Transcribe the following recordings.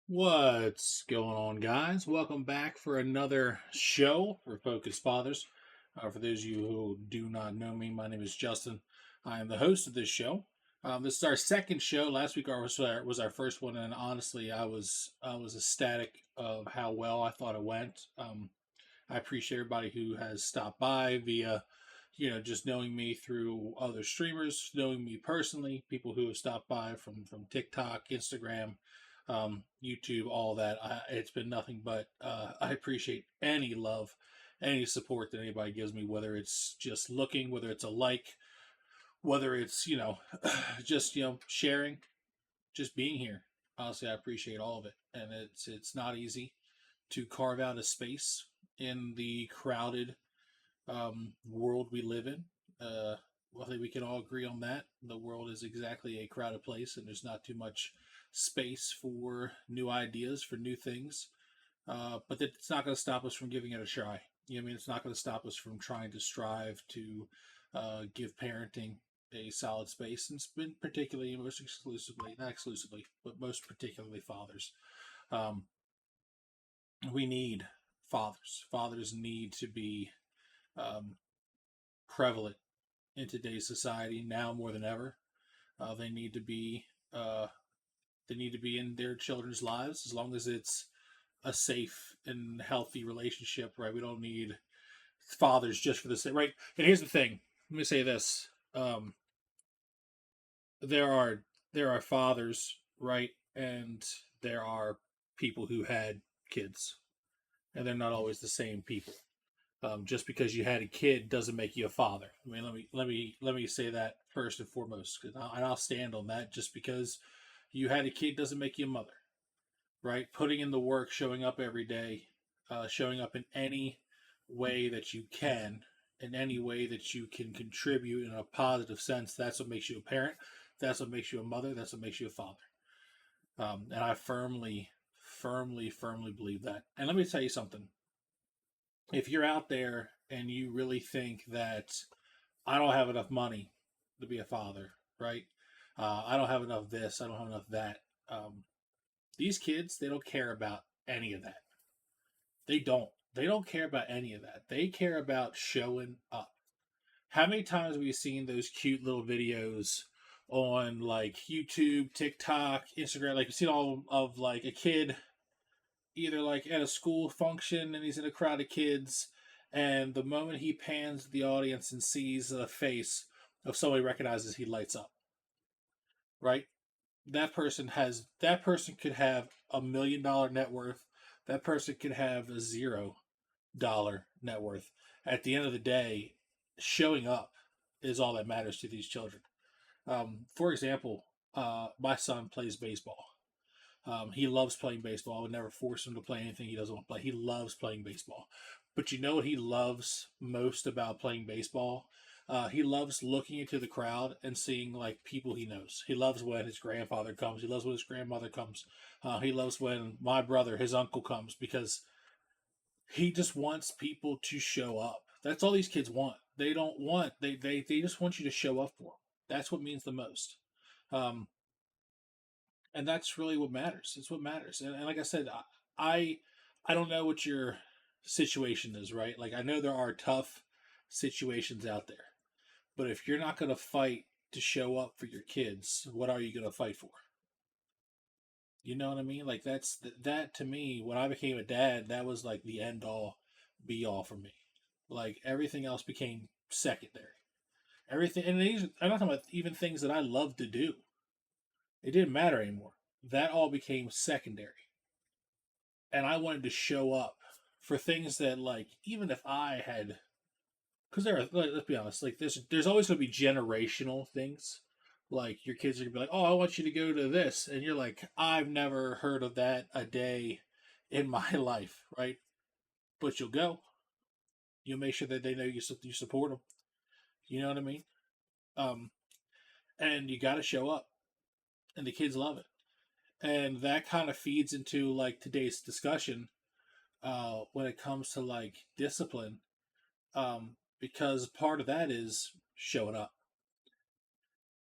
What's going on, guys? Welcome back for another show for Focused Fathers. For those of you who do not know me, my name is Justin. I am the host of this show. This is our second show. Last week was our first one, and honestly, I was ecstatic of how well I thought it went. I appreciate everybody who has stopped by via, just knowing me through other streamers, knowing me personally, people who have stopped by from TikTok, Instagram, YouTube, all that. It's been nothing but I appreciate any love, any support that anybody gives me, whether it's just looking, whether it's a like, whether it's just sharing, just being here. Honestly, I appreciate all of it, and it's not easy to carve out a space in the crowded world we live in. I think we can all agree on that. The world is exactly a crowded place, and there's not too much space for new ideas, for new things. But it's not going to stop us from giving it a try. You know what I mean? It's not going to stop us from trying to strive to give parenting a solid space, and it's been particularly, most exclusively, not exclusively, but most particularly fathers. Um, we need fathers. Fathers need to be um, prevalent in today's society now more than ever. They need to be uh, they need to be in their children's lives as long as it's a safe and healthy relationship. Right? We don't need fathers just for the sake. Right? And here's the thing. Let me say this. Um, there are there are fathers, right, and there are people who had kids, and they're not always the same people. Just because you had a kid doesn't make you a father. I mean, let me say that first and foremost, and I'll stand on that. Just because you had a kid doesn't make you a mother, right? Putting in the work, showing up every day, showing up in any way that you can, in any way that you can contribute in a positive sense. That's what makes you a parent. That's what makes you a mother. That's what makes you a father. And I firmly believe that. And let me tell you something. If you're out there and you really think that I don't have enough money to be a father, right? I don't have enough this, I don't have enough that. These kids, they don't care about any of that. They don't. They don't care about any of that. They care about showing up. How many times have we seen those cute little videos on like YouTube, TikTok, Instagram? Like you've seen all of like a kid either like at a school function and he's in a crowd of kids, and the moment he pans the audience and sees the face of somebody he recognizes, he lights up. Right? That person could have $1 million net worth. That person could have a $0 net worth. At the end of the day, showing up is all that matters to these children. For example, my son plays baseball. He loves playing baseball. I would never force him to play anything he doesn't want to play. He loves playing baseball. But you know what he loves most about playing baseball? He loves looking into the crowd and seeing like people he knows. He loves when his grandfather comes. He loves when his grandmother comes. He loves when my brother, his uncle, comes because he just wants people to show up. That's all these kids want. They don't want they just want you to show up for them. That's what means the most. Um, and that's really what matters. It's what matters. And like I said, I I don't know what your situation is, right? Like I know there are tough situations out there, but if you're not going to fight to show up for your kids, what are you going to fight for? You know what I mean? Like that to me. When I became a dad, that was like the end all, be all for me. Like everything else became secondary. Everything, and I'm not talking about even things that I love to do. It didn't matter anymore. That all became secondary. And I wanted to show up for things that, like, even if I had, because there are, let's be honest, like there's always going to be generational things. Like your kids are gonna be like, "Oh, I want you to go to this," and you're like, "I've never heard of that a day in my life," right? But you'll go. You'll make sure that they know you support them. You know what I mean? Um, and you got to show up, and the kids love it, and that kind of feeds into like today's discussion when it comes to like discipline, because part of that is showing up,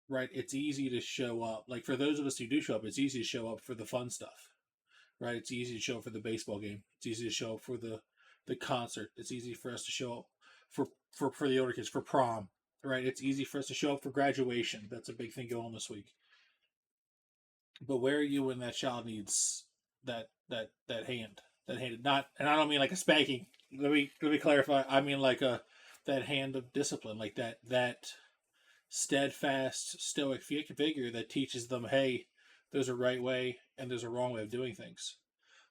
right? It's easy to show up. Like for those of us who do show up, it's easy to show up for the fun stuff. right? It's easy to show up for the baseball game. It's easy to show up for the concert. It's easy for us to show up for the older kids for prom, right? It's easy for us to show up for graduation. That's a big thing going on this week. But where are you when that child needs that hand? That hand, not, and I don't mean like a spanking. Let me clarify. I mean like a that hand of discipline, like that steadfast, stoic figure that teaches them, hey, there's a right way and there's a wrong way of doing things.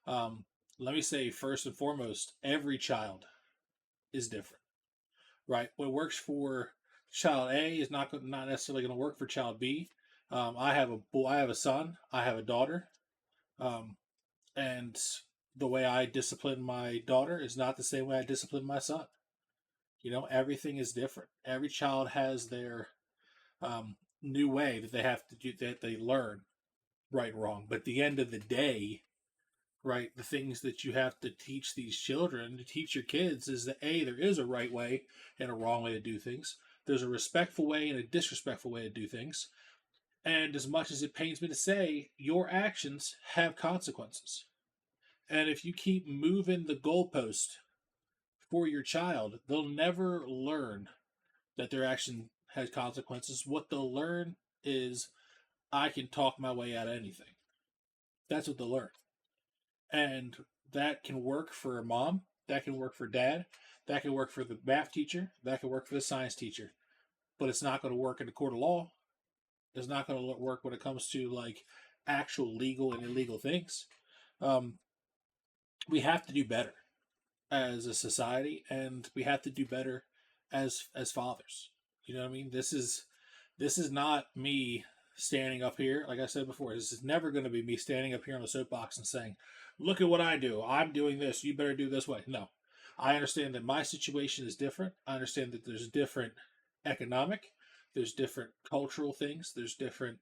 Um, Let me say first and foremost, every child is different, right? What works for child A is not necessarily going to work for child B. I have a boy, I have a son, I have a daughter, um, and the way I discipline my daughter is not the same way I discipline my son. Everything is different. Every child has their new way that they have to do, that they learn right and wrong. But at the end of the day, right, the things that you have to teach these children, to teach your kids, is that there is a right way and a wrong way to do things. There's a respectful way and a disrespectful way to do things. And as much as it pains me to say, your actions have consequences. And if you keep moving the goalpost for your child, they'll never learn that their action has consequences. What they'll learn is, I can talk my way out of anything. That's what they'll learn. And that can work for a mom, that can work for dad, that can work for the math teacher, that can work for the science teacher. But it's not going to work in the court of law. It's not going to work when it comes to like actual legal and illegal things. Um, we have to do better as a society, and we have to do better as fathers. You know what I mean? This is not me standing up here. Like I said before, this is never going to be me standing up here on a soapbox and saying, "Look at what I do. I'm doing this. You better do this way." No, I understand that my situation is different. I understand that there's different economic, there's different cultural things, there's different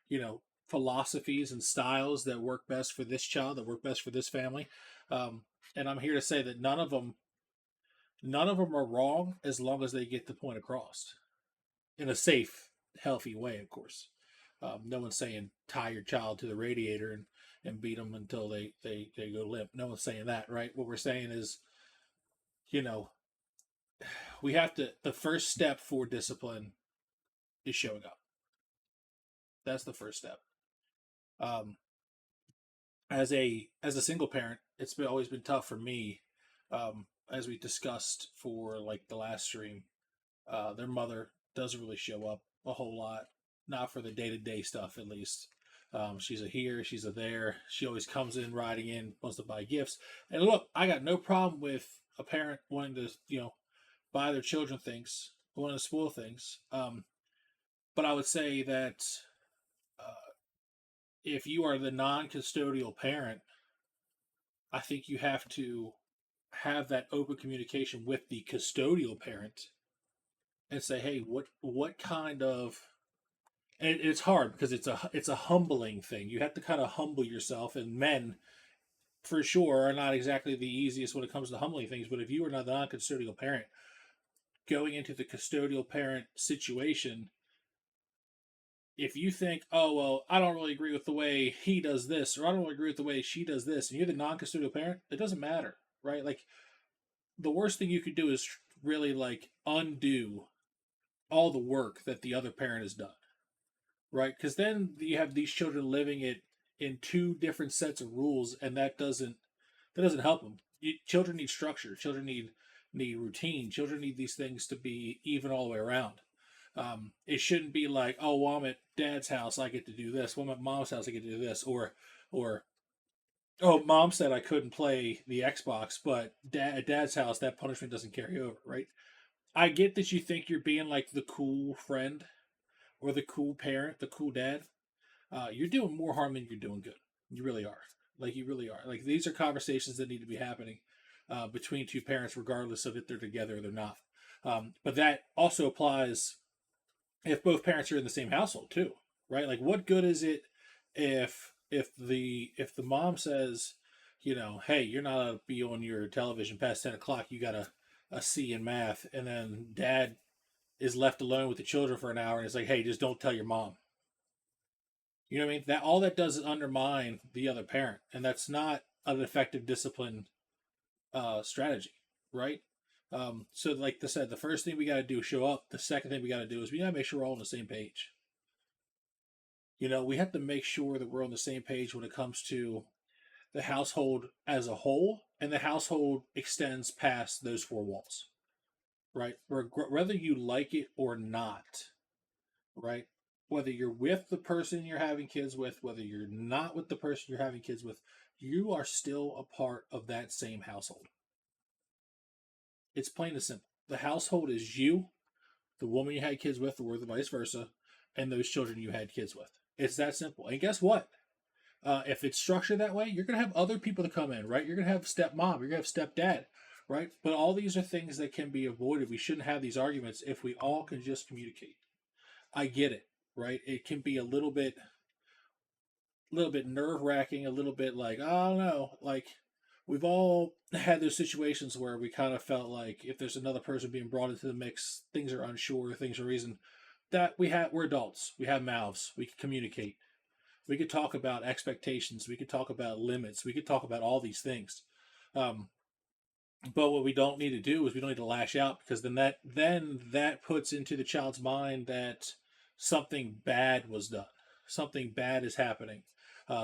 you know philosophies and styles that work best for this child, that work best for this family. um, and I'm here to say that none of them are wrong as long as they get the point across in a safe, healthy way, of course. No one's saying tie your child to the radiator and beat them until they go limp. No one's saying that, right? What we're saying is, you know, we have to, the first step for discipline is showing up. That's the first step. Um, as a single parent, it's always been tough for me. As we discussed for like the last stream, their mother doesn't really show up a whole lot, not for the day to day stuff at least. She's a here, she's a there. She always comes in, riding in, wants to buy gifts. And look, I got no problem with a parent wanting to, buy their children things, wanting to spoil things. But I would say that uh, if you are the non-custodial parent, I think you have to have that open communication with the custodial parent and say, hey, what kind of, and it's hard because it's a humbling thing. You have to kind of humble yourself, and men for sure are not exactly the easiest when it comes to humbling things. But if you are not the non-custodial parent, going into the custodial parent situation, if you think, oh well, I don't really agree with the way he does this, or I don't really agree with the way she does this, and you're the non-custodial parent, it doesn't matter, right? Like the worst thing you could do is really like undo all the work that the other parent has done, right? Because then you have these children living it in two different sets of rules, and that doesn't help them. Children need structure. Children need routine. Children need these things to be even all the way around. It shouldn't be like, oh, well, I'm at dad's house, I get to do this. Well, I'm at mom's house, I get to do this. Or oh, mom said I couldn't play the Xbox, but at dad's house, that punishment doesn't carry over, right? I get that you think you're being like the cool friend or the cool parent, the cool dad. You're doing more harm than you're doing good. You really are. Like, you really are. Like, these are conversations that need to be happening between two parents, regardless of if they're together or they're not. But that also applies if both parents are in the same household too, right? Like, what good is it if the mom says, hey, you're not allowed to be on your television past 10 o'clock. You got a C in math, and then dad is left alone with the children for an hour, and it's like, hey, just don't tell your mom. You know what I mean? That all that does is undermine the other parent, and that's not an effective discipline strategy, right? So, like I said, the first thing we got to do is show up. The second thing we got to do is we got to make sure we're all on the same page. You know, we have to make sure that we're on the same page when it comes to the household as a whole, and the household extends past those four walls, right? Whether you like it or not, right? Whether you're with the person you're having kids with, whether you're not with the person you're having kids with, you are still a part of that same household. It's plain and simple. The household is you, the woman you had kids with, or the vice versa, and those children you had kids with. It's that simple. And guess what? If it's structured that way, you're going to have other people to come in, right? You're going to have stepmom, you're going to have stepdad, right? But all these are things that can be avoided. We shouldn't have these arguments if we all can just communicate. I get it, right? It can be a little bit nerve wracking, a little bit like, I don't know, like we've all had those situations where we kind of felt like if there's another person being brought into the mix, things are unsure, things are reason that we're adults, we have mouths, we can communicate, we could talk about expectations, we could talk about limits, we could talk about all these things. Um, but what we don't need to do is we don't need to lash out, because then that puts into the child's mind that something bad was done, something bad is happening,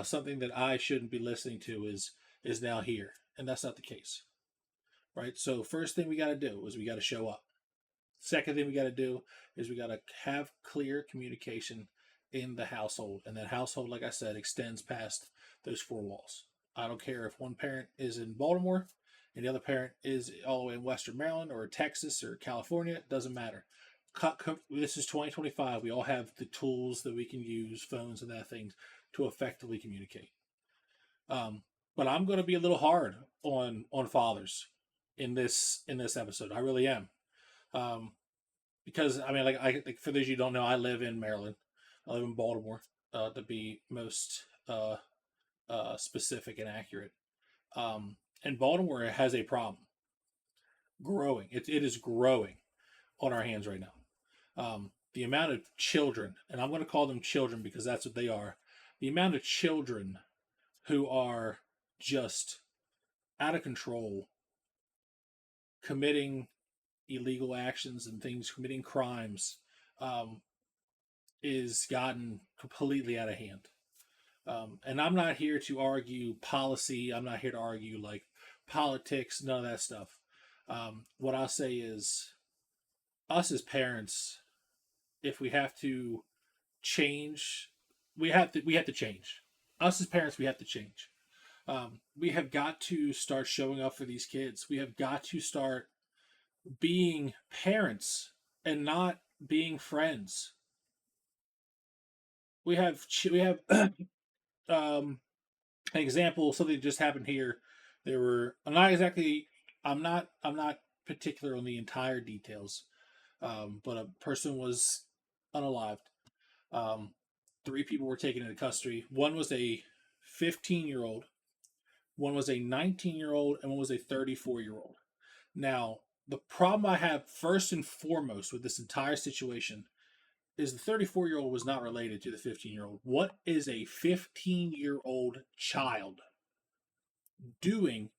something that I shouldn't be listening to is now here, and that's not the case, right? So first thing we got to do is we got to show up. Second thing we got to do is we got to have clear communication in the household, and that household, like I said, extends past those four walls. I don't care if one parent is in Baltimore and the other parent is all the way in Western Maryland or Texas or California. It doesn't matter. This is 2025. We all have the tools that we can use, phones and that things, to effectively communicate. But I'm going to be a little hard on fathers in this episode. I really am. Um, because I mean, like for those of you who don't know, I live in Maryland. I live in Baltimore, to be most specific and accurate. And Baltimore has a problem growing. It is growing on our hands right now. The amount of children, and I'm going to call them children because that's what they are. The amount of children who are just out of control, committing illegal actions and things, committing crimes, is gotten completely out of hand. And I'm not here to argue policy. I'm not here to argue like politics, none of that stuff. What I'll say is, us as parents, if we have to change, we have to change. Us as parents, we have to change. We have got to start showing up for these kids. We have got to start being parents and not being friends. We have an example, something that just happened here. There were I'm not particular on the entire details, but a person was unalived. Um, Three people were taken into custody. One was a 15-year-old, one was a 19-year-old, and one was a 34-year-old. Now, the problem I have first and foremost with this entire situation is the 34-year-old was not related to the 15-year-old. What is a 15-year-old child doing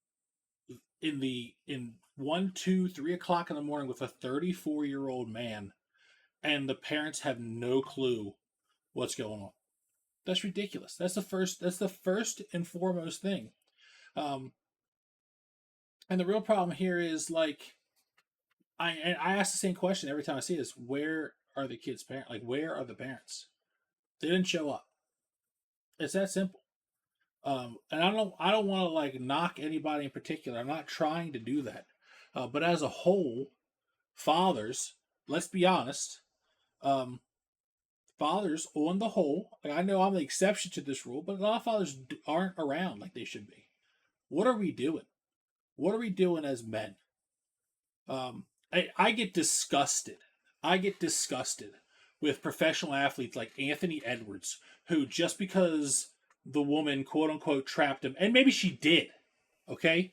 in 1, 2, 3 o'clock in the morning with a 34-year-old man, and the parents have no clue what's going on? That's ridiculous. That's the first and foremost thing. Um, and the real problem here is like I ask the same question every time I see this: where are the kids' parents? Like, where are the parents? They didn't show up. It's that simple. And I don't want to like knock anybody in particular. I'm not trying to do that. But as a whole, fathers, let's be honest, um, fathers on the whole, like I know I'm the exception to this rule, but a lot of fathers aren't around like they should be. What are we doing? What are we doing as men? I get disgusted. I get disgusted with professional athletes like Anthony Edwards, who just because the woman quote unquote trapped him, and maybe she did, okay,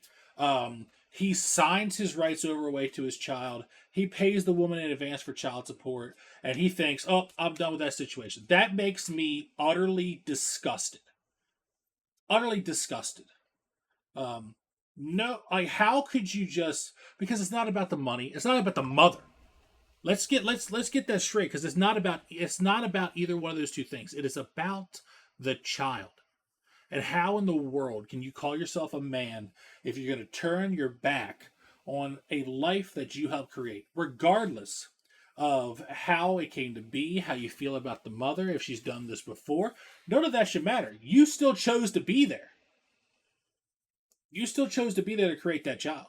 He signs his rights over away to his child. He pays the woman in advance for child support, and he thinks, "Oh, I'm done with that situation." That makes me utterly disgusted. Utterly disgusted. Um, no, like how could you just because it's not about the money, it's not about the mother. Let's get that straight because it's not about either one of those two things. It is about the child. And how in the world can you call yourself a man if you're going to turn your back on a life that you helped create, regardless of how it came to be, how you feel about the mother, if she's done this before? None of that should matter. You still chose to be there. You still chose to be there to create that child.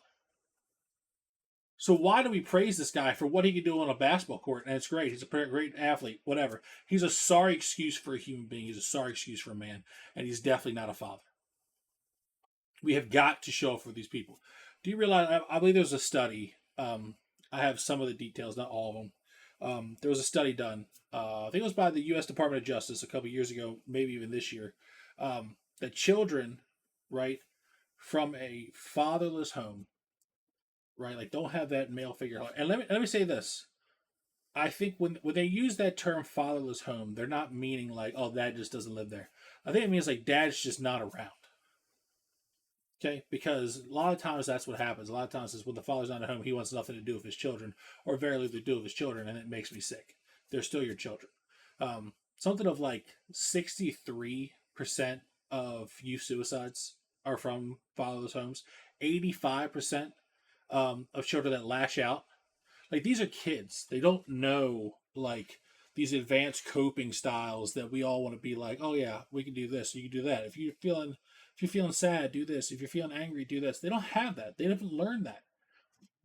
So why do we praise this guy for what he can do on a basketball court? And it's great. He's a great athlete, whatever. He's a sorry excuse for a human being. He's a sorry excuse for a man. And he's definitely not a father. We have got to show up for these people. Do you realize? I believe there's a study. I have some of the details, not all of them. There was a study done. I think it was by the U.S. Department of Justice a couple years ago, maybe even this year. That children, right, from a fatherless home, right, like don't have that male figure. And let me say this. I think when they use that term fatherless home, they're not meaning like, oh, dad just doesn't live there. I think it means like dad's just not around. Okay, because a lot of times that's what happens. A lot of times is when the father's not at home, he wants nothing to do with his children, or very little to do with his children, and it makes me sick. They're still your children. Something of like 63% of youth suicides are from fatherless homes. 85% of children that lash out, like these are kids. They don't know like these advanced coping styles that we all want to be like. Oh yeah, we can do this. You can do that. If you're feeling sad, do this. If you're feeling angry, do this. They don't have that. They haven't learned that.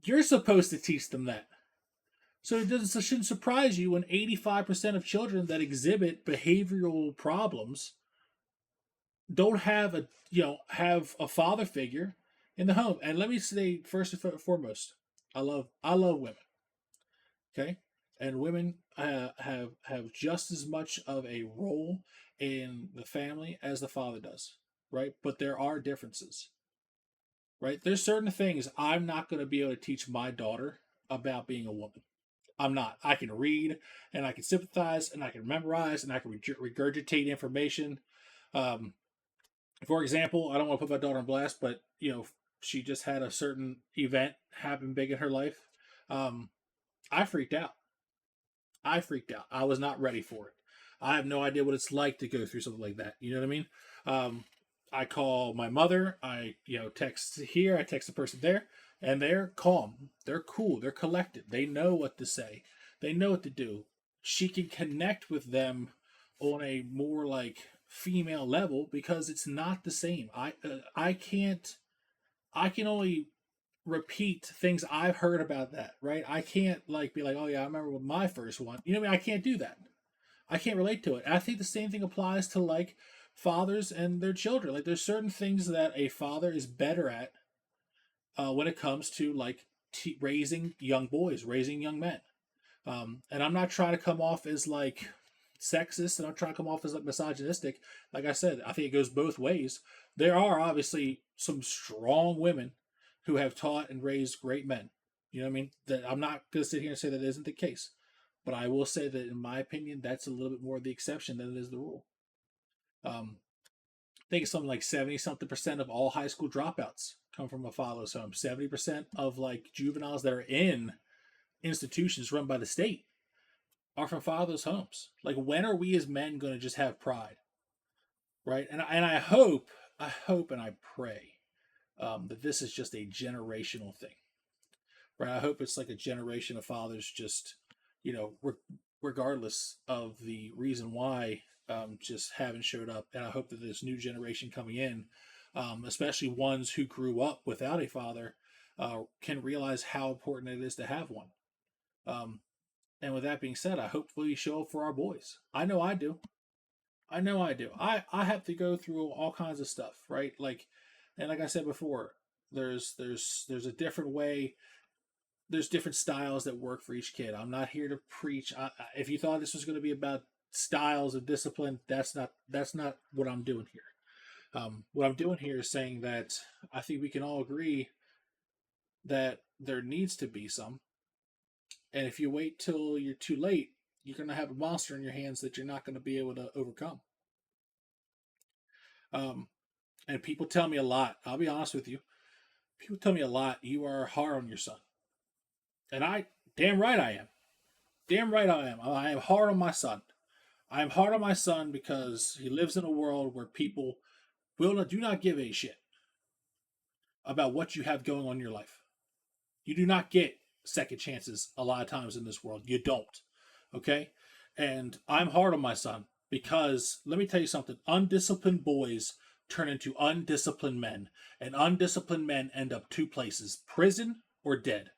You're supposed to teach them that. So it shouldn't surprise you when 85% of children that exhibit behavioral problems don't have have a father figure in the home. And let me say first and foremost, I love women. Okay, and women have just as much of a role in the family as the father does, right? But there are differences, right? There's certain things I'm not going to be able to teach my daughter about being a woman. I'm not. I can read and I can sympathize and I can memorize and I can regurgitate information. Um, for example, I don't want to put my daughter on blast, but she just had a certain event happen big in her life. Um, I freaked out. I freaked out. I was not ready for it. I have no idea what it's like to go through something like that. You know what I mean? I call my mother. I text here. I text the person there, and they're calm. They're cool. They're collected. They know what to say. They know what to do. She can connect with them on a more like female level because it's not the same. I can't. I can only repeat things I've heard about that, right? I can't like be like, oh yeah, I remember with my first one. You know what I mean? I can't do that. I can't relate to it. And I think the same thing applies to like fathers and their children. Like there's certain things that a father is better at when it comes to like raising young boys, raising young men. And I'm not trying to come off as like sexist and I'm trying to come off as like misogynistic. Like I said, I think it goes both ways. There are obviously some strong women who have taught and raised great men. You know what I mean? That I'm not going to sit here and say that isn't the case, but I will say that in my opinion, that's a little bit more the exception than it is the rule. I think it's something like 70 something percent of all high school dropouts come from a fatherless home. 70% of like juveniles that are in institutions run by the state are from fatherless homes. Like, when are we as men going to just have pride, right? And I hope, and I pray that this is just a generational thing, right? I hope it's like a generation of fathers, just you know, re- regardless of the reason why, just haven't showed up. And I hope that this new generation coming in, especially ones who grew up without a father, can realize how important it is to have one. Um, and with that being said, I hope we show up for our boys. I know I do. I know I do. I have to go through all kinds of stuff, right? Like, and like I said before, there's a different way. There's different styles that work for each kid. I'm not here to preach. If you thought this was going to be about styles of discipline, that's not what I'm doing here. What I'm doing here is saying that I think we can all agree that there needs to be some. And if you wait till you're too late, you're going to have a monster in your hands that you're not going to be able to overcome. And people tell me a lot. I'll be honest with you. People tell me a lot. You are hard on your son. And damn right I am. Damn right I am. I am hard on my son. I am hard on my son because he lives in a world where people do not give a shit about what you have going on in your life. You do not get second chances a lot of times in this world. You don't. Okay? And I'm hard on my son because let me tell you something. Undisciplined boys turn into undisciplined men, and undisciplined men end up two places: prison or dead.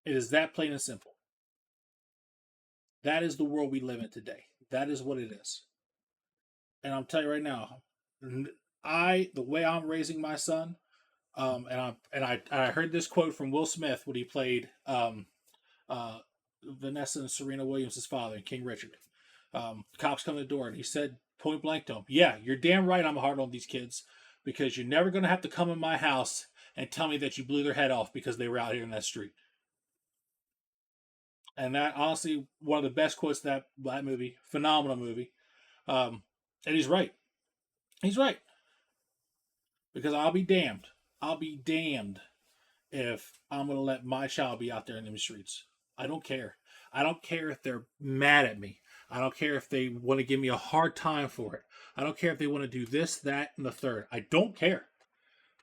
It is that plain and simple. That is the world we live in today. That is what it is. And I'm telling you right now, the way I'm raising my son, I heard this quote from Will Smith when he played Vanessa and Serena Williams' father in King Richard. Cops come to the door and he said point blank to him, "Yeah, you're damn right. I'm hard on these kids because you're never going to have to come in my house and tell me that you blew their head off because they were out here in that street." And that honestly, one of the best quotes of that movie, phenomenal movie. And he's right. He's right. Because I'll be damned. I'll be damned if I'm going to let my child be out there in the streets. I don't care. I don't care if they're mad at me. I don't care if they want to give me a hard time for it. I don't care if they want to do this, that, and the third. I don't care.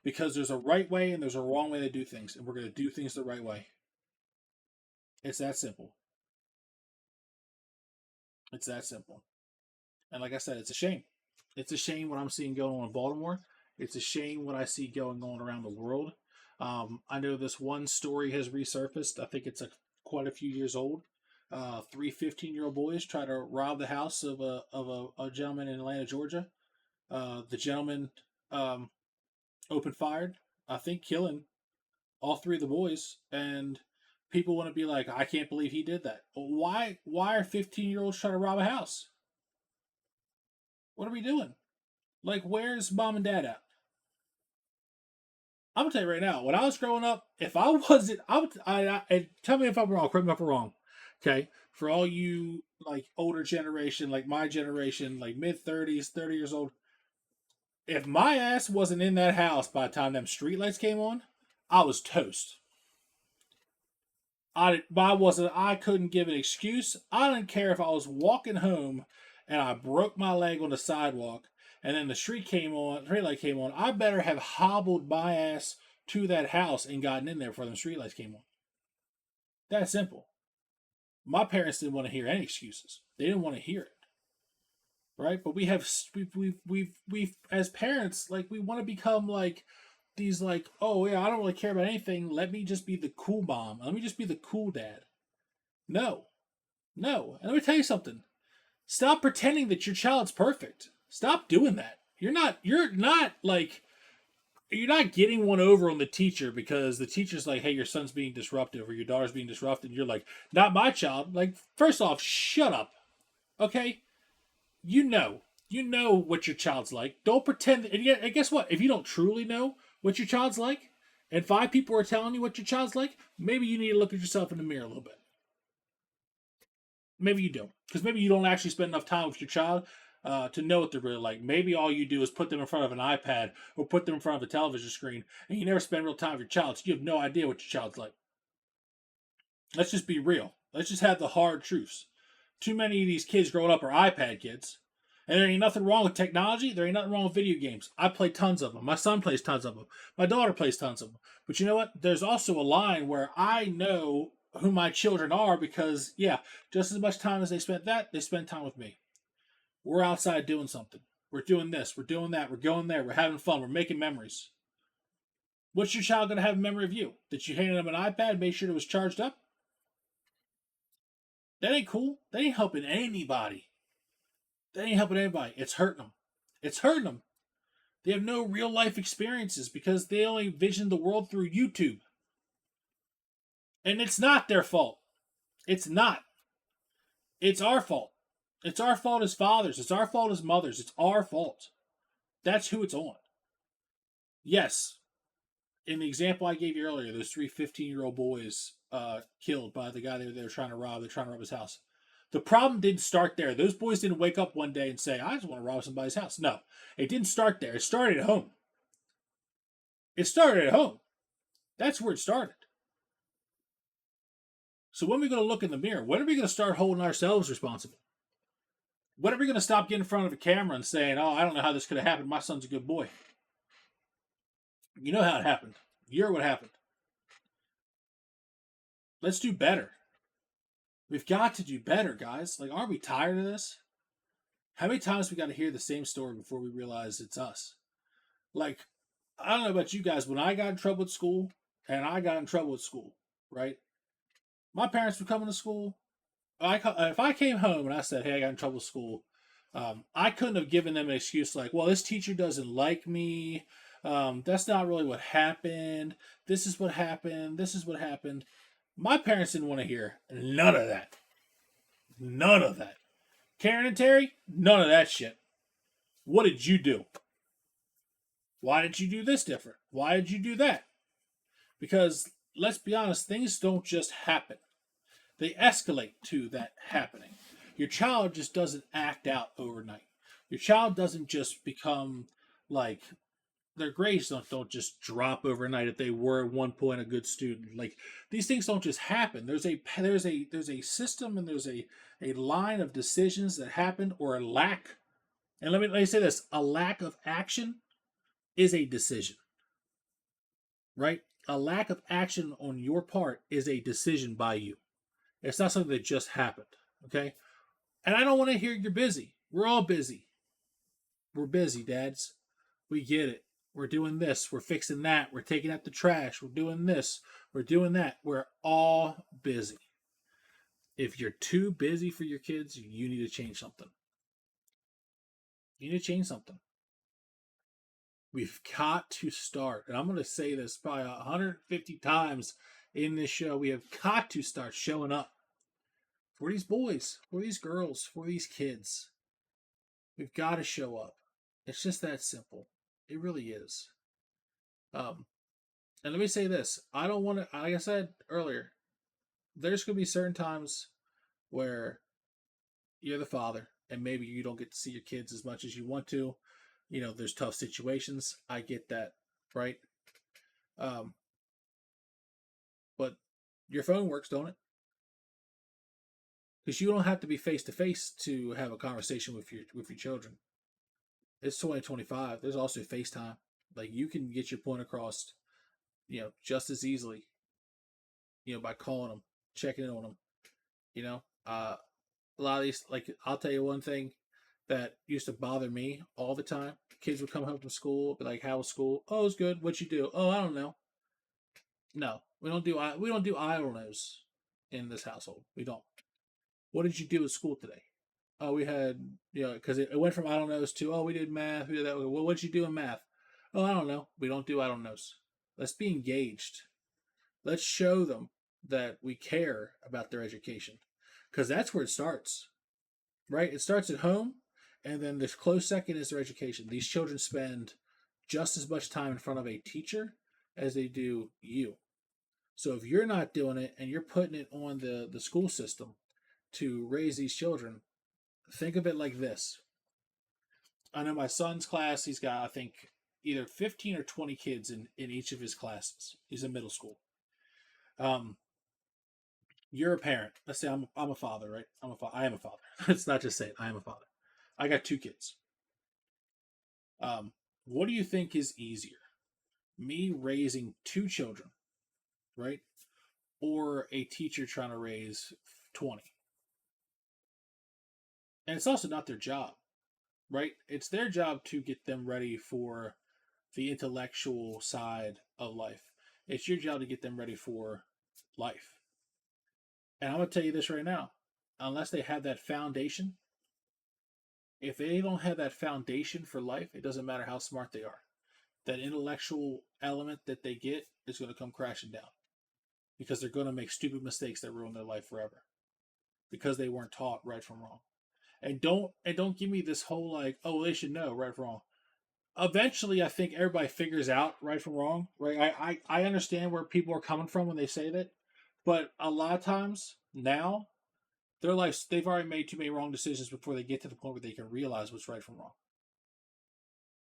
Because there's a right way and there's a wrong way to do things. And we're going to do things the right way. It's that simple. It's that simple. And like I said, it's a shame. It's a shame what I'm seeing going on in Baltimore. It's a shame what I see going on around the world. I know this one story has resurfaced. I think it's quite a few years old. Three 15-year-old boys try to rob the house of a gentleman in Atlanta, Georgia. The gentleman opened fired, I think killing all three of the boys. And people want to be like, I can't believe he did that. Why are 15-year-olds trying to rob a house? What are we doing? Like, where's mom and dad at? I'm gonna tell you right now. When I was growing up, if I wasn't, and tell me if I'm wrong. Correct me if I'm wrong. Okay, for all you like older generation, like my generation, like mid-30s, 30 years old. If my ass wasn't in that house by the time them streetlights came on, I was toast. I couldn't give an excuse. I didn't care if I was walking home and I broke my leg on the sidewalk and then the street light came on. I better have hobbled my ass to that house and gotten in there before the streetlights came on. That simple. My parents didn't want to hear any excuses. They didn't want to hear it. Right? But we've as parents, like, we want to become like these, like, oh yeah, I don't really care about anything. Let me just be the cool mom. Let me just be the cool dad. No. No. And let me tell you something. Stop pretending that your child's perfect. Stop doing that. You're not getting one over on the teacher because the teacher's like, hey, your son's being disruptive or your daughter's being disruptive. You're like, not my child. Like, first off, shut up. Okay? You know what your child's like. Don't pretend. And guess what? If you don't truly know what your child's like, and 5 people are telling you what your child's like, maybe you need to look at yourself in the mirror a little bit. Maybe you don't, because maybe you don't actually spend enough time with your child to know what they're really like. Maybe all you do is put them in front of an iPad or put them in front of a television screen, and you never spend real time with your child, so you have no idea what your child's like. Let's just be real. Let's just have the hard truths. Too many of these kids growing up are iPad kids. And there ain't nothing wrong with technology. There ain't nothing wrong with video games. I play tons of them. My son plays tons of them. My daughter plays tons of them. But you know what? There's also a line where I know who my children are because, yeah, just as much time as they spend time with me. We're outside doing something. We're doing this. We're doing that. We're going there. We're having fun. We're making memories. What's your child going to have a memory of you? That you handed them an iPad, made sure it was charged up? That ain't cool. That ain't helping anybody. That ain't helping anybody. It's hurting them. It's hurting them. They have no real life experiences because they only vision the world through YouTube. And it's not their fault. It's not. It's our fault. It's our fault as fathers. It's our fault as mothers. It's our fault. That's who it's on. Yes, in the example I gave you earlier, those three 15-year-old boys killed by the guy they were trying to rob. They're trying to rob his house. The problem didn't start there. Those boys didn't wake up one day and say, I just want to rob somebody's house. No, it didn't start there. It started at home. It started at home. That's where it started. So when are we going to look in the mirror? When are we going to start holding ourselves responsible? When are we going to stop getting in front of a camera and saying, oh, I don't know how this could have happened. My son's a good boy. You know how it happened. You heard what happened. Let's do better. We've got to do better, guys. Like, aren't we tired of this? How many times we got to hear the same story before we realize it's us? Like, I don't know about you guys. When I got in trouble at school, right? My parents would come into school. If I came home and I said, hey, I got in trouble at school, I couldn't have given them an excuse like, well, this teacher doesn't like me. That's not really what happened. This is what happened. This is what happened. My parents didn't want to hear none of that. None of that. Karen and Terry, none of that shit. What did you do? Why did you do this different? Why did you do that? Because, let's be honest, things don't just happen. They escalate to that happening. Your child just doesn't act out overnight. Your child doesn't just become like, their grades don't just drop overnight if they were at one point a good student. Like, these things don't just happen. There's a system, and there's a line of decisions that happen, or a lack. And let me say this: a lack of action is a decision. Right? A lack of action on your part is a decision by you. It's not something that just happened. Okay? And I don't want to hear you're busy. We're all busy. We're busy, dads. We get it. We're doing this. We're fixing that. We're taking out the trash. We're doing this. We're doing that. We're all busy. If you're too busy for your kids, you need to change something. You need to change something. We've got to start. And I'm going to say this probably 150 times in this show. We have got to start showing up for these boys, for these girls, for these kids. We've got to show up. It's just that simple. It really is. And let me say this. I don't want to, like I said earlier, there's going to be certain times where you're the father and maybe you don't get to see your kids as much as you want to. You know, there's tough situations. I get that, right? But your phone works, don't it? Because you don't have to be face to face to have a conversation with your children. It's 2025. There's also FaceTime. Like, you can get your point across, just as easily, by calling them, checking in on them. A lot of these, like, I'll tell you one thing that used to bother me all the time. Kids would come home from school, be like, "How was school?" "Oh, it was good." "What'd you do?" "Oh, I don't know." No, we don't do I don't knows in this household. We don't. "What did you do at school today?" "Oh, we had, because it went from I don't knows to, oh, we did math. We did that. Well, what'd you do in math?" "Oh, I don't know." We don't do I don't knows. Let's be engaged. Let's show them that we care about their education, because that's where it starts, right? It starts at home, and then the close second is their education. These children spend just as much time in front of a teacher as they do you. So if you're not doing it and you're putting it on the school system to raise these children, think of it like this. I know my son's class, he's got, I think, either 15 or 20 kids in each of his classes. He's in middle school. You're a parent. Let's say I'm a father, right? I am a father. It's not just saying I am a father. I got 2 kids. What do you think is easier? Me raising 2 children, right? Or a teacher trying to raise 20? And it's also not their job, right? It's their job to get them ready for the intellectual side of life. It's your job to get them ready for life. And I'm going to tell you this right now. Unless they have that foundation, if they don't have that foundation for life, it doesn't matter how smart they are. That intellectual element that they get is going to come crashing down, because they're going to make stupid mistakes that ruin their life forever, because they weren't taught right from wrong. And don't give me this whole like, oh, they should know right from wrong. eventually I think everybody figures out right from wrong, right? I understand where people are coming from when they say that, but a lot of times now their lives, they've already made too many wrong decisions before they get to the point where they can realize what's right from wrong,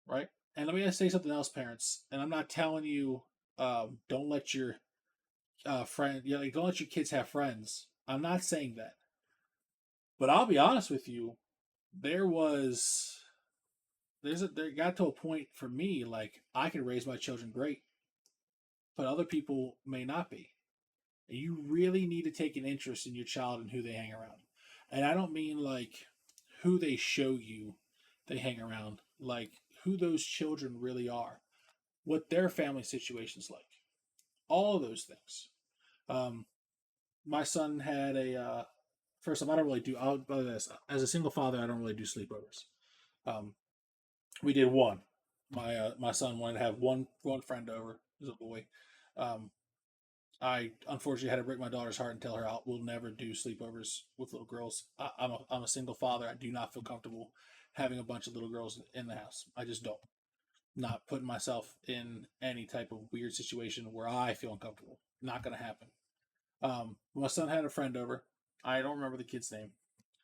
right? And let me just say something else, parents. And I'm not telling you, don't let your friend, like, don't let your kids have friends. I'm not saying that, but I'll be honest with you. There was, there got to a point for me like I can raise my children great, but other people may not be. You really need to take an interest in your child and who they hang around. And I don't mean like who they show you they hang around, like who those children really are, what their family situation's like, all of those things. Um, my son had a first off, I don't really do. I'll this as a single father, I don't really do sleepovers. Um, we did one. My son wanted to have one friend over. As a boy. Um, I unfortunately had to break my daughter's heart and tell her I will never do sleepovers with little girls. I'm a single father. I do not feel comfortable having a bunch of little girls in the house. I just don't. Not putting myself in any type of weird situation where I feel uncomfortable. Not going to happen. My son had a friend over. I don't remember the kid's name.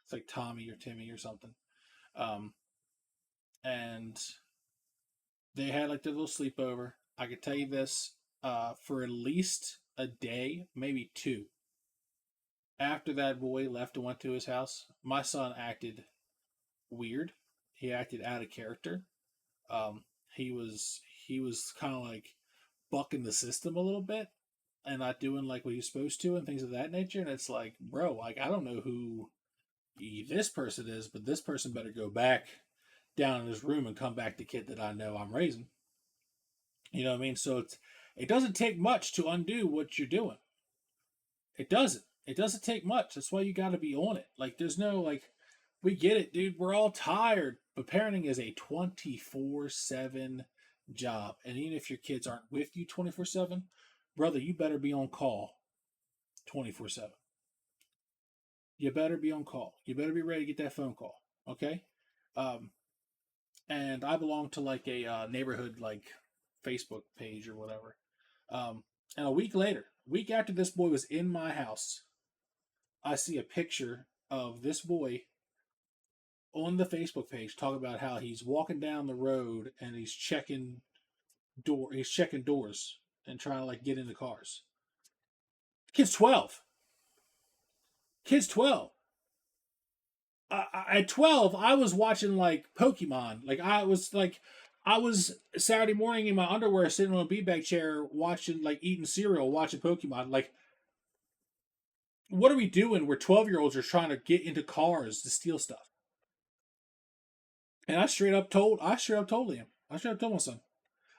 It's like Tommy or Timmy or something. Um, and they had like their little sleepover. I could tell you this, for at least a day, maybe two. After that boy left and went to his house, my son acted weird. He acted out of character. Um, he was kind of like bucking the system a little bit and not doing like what he's supposed to and things of that nature. And it's like, bro, like I don't know who this person is, but this person better go back down in his room and come back the kid that I know I'm raising. You know what I mean? So it doesn't take much to undo what you're doing. It doesn't. It doesn't take much. That's why you got to be on it. Like there's no like, we get it, dude. We're all tired, but parenting is a 24/7 job, and even if your kids aren't with you 24/7, brother, you better be on call 24/7. You better be on call. You better be ready to get that phone call. Okay. Um, and I belong to like a neighborhood like Facebook page or whatever. Um, and a week later, week after this boy was in my house, I see a picture of this boy on the Facebook page talking about how he's walking down the road and he's checking doors and trying to like get into cars. Kid's 12. Kid's 12. At 12, I was watching like Pokemon. I was Saturday morning in my underwear sitting on a beanbag chair watching, like, eating cereal, watching Pokemon. Like, what are we doing where 12-year-olds are trying to get into cars to steal stuff? And I straight up told him. I straight up told my son.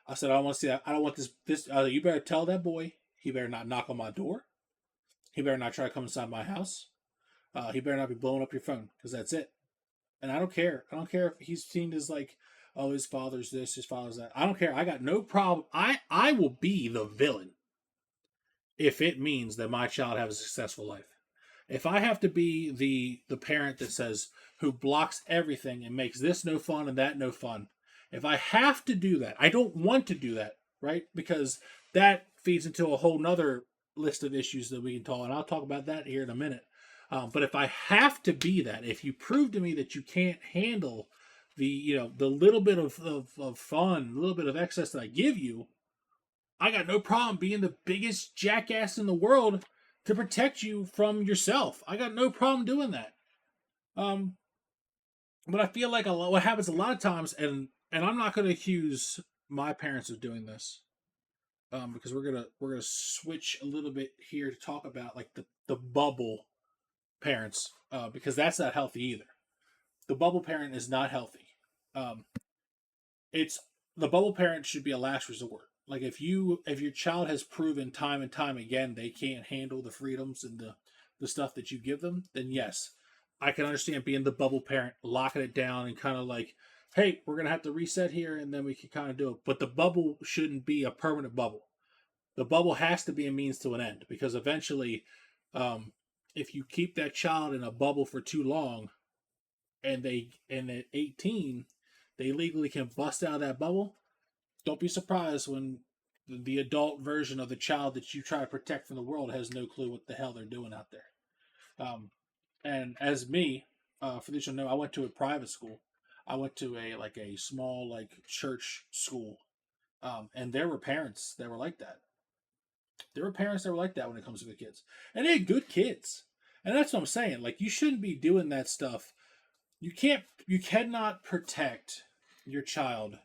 I said, I don't want to see that. I don't want this. You better tell that boy he better not knock on my door. He better not try to come inside my house. He better not be blowing up your phone because that's it. And I don't care. I don't care if he's seen as like, oh, his father's this, his father's that. I don't care. I got no problem. I will be the villain if it means that my child have a successful life. If I have to be the parent that says who blocks everything and makes this no fun and that no fun, if I have to do that, I don't want to do that, right? Because that feeds into a whole nother list of issues that we can talk, and I'll talk about that here in a minute. But if I have to be that, if you prove to me that you can't handle the little bit of fun, a little bit of excess that I give you, I got no problem being the biggest jackass in the world to protect you from yourself. I got no problem doing that. Um, but I feel like what happens a lot of times, and I'm not going to accuse my parents of doing this, because we're gonna switch a little bit here to talk about like the bubble parents, because that's not healthy either. The bubble parent is not healthy. Um, it's the bubble parent should be a last resort. Like if your child has proven time and time again they can't handle the freedoms and the stuff that you give them, then yes, I can understand being the bubble parent, locking it down and kind of like, hey, we're gonna have to reset here and then we can kind of do it. But the bubble shouldn't be a permanent bubble. The bubble has to be a means to an end because eventually, um, if you keep that child in a bubble for too long, and at 18 they legally can bust out of that bubble. Don't be surprised when the adult version of the child that you try to protect from the world has no clue what the hell they're doing out there. Um, and as me, for those who know, I went to a private school. I went to a small church school, and there were parents that were like that. There were parents that were like that when it comes to the kids, and they had good kids. And that's what I'm saying. Like, you shouldn't be doing that stuff. You cannot protect your child